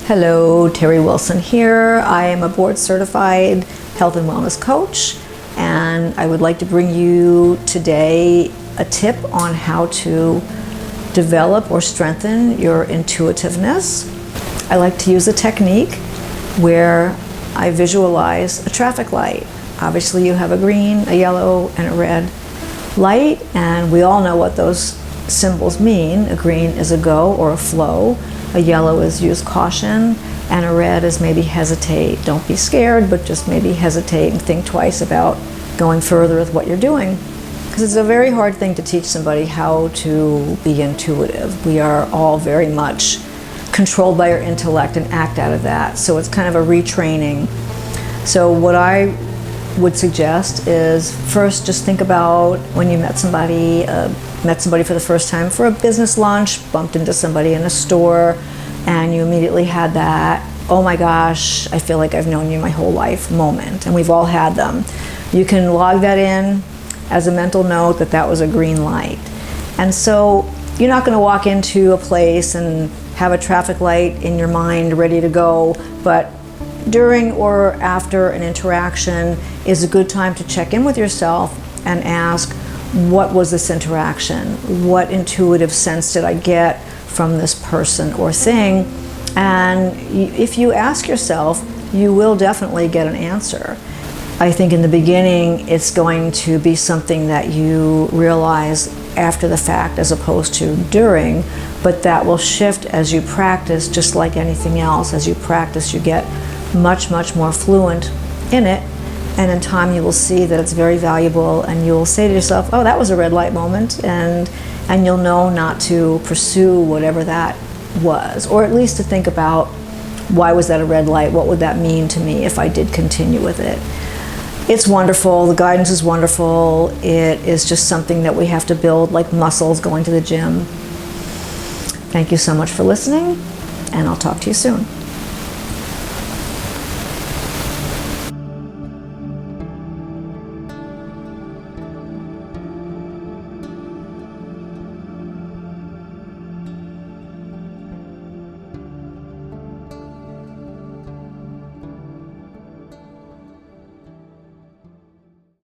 Hello, Terry Wilson here. I am a board certified health and wellness coach, and I would like to bring you today a tip on how to develop or strengthen your intuitiveness. I like to use a technique where I visualize a traffic light. Obviously you have a green, a yellow, and a red light, and we all know what those symbols mean. A green is a go or a flow. A yellow is use caution, and a red is maybe hesitate. Don't be scared, but just maybe hesitate and think twice about going further with what you're doing. Because it's a very hard thing to teach somebody how to be intuitive. We are all very much controlled by our intellect and act out of that. So it's kind of a retraining. So what I would suggest is first just think about when you met somebody for the first time for a business lunch, bumped into somebody in a store, and you immediately had that, oh my gosh, I feel like I've known you my whole life moment. And we've all had them. You can log that in as a mental note that that was a green light. And so you're not going to walk into a place and have a traffic light in your mind ready to go, but during or after an interaction is a good time to check in with yourself and ask, what was this interaction? What intuitive sense did I get from this person or thing? And if you ask yourself, you will definitely get an answer. I think in the beginning it's going to be something that you realize after the fact as opposed to during, but that will shift as you practice, just like anything else. As you practice, you get much more fluent in it, and in time you will see that it's very valuable, and you'll say to yourself, oh, that was a red light moment, and you'll know not to pursue whatever that was, or at least to think about, why was that a red light? What would that mean to me if I did continue with it? It's wonderful. The guidance is wonderful. It is just something that we have to build like muscles going to the gym. Thank you so much for listening, and I'll talk to you soon.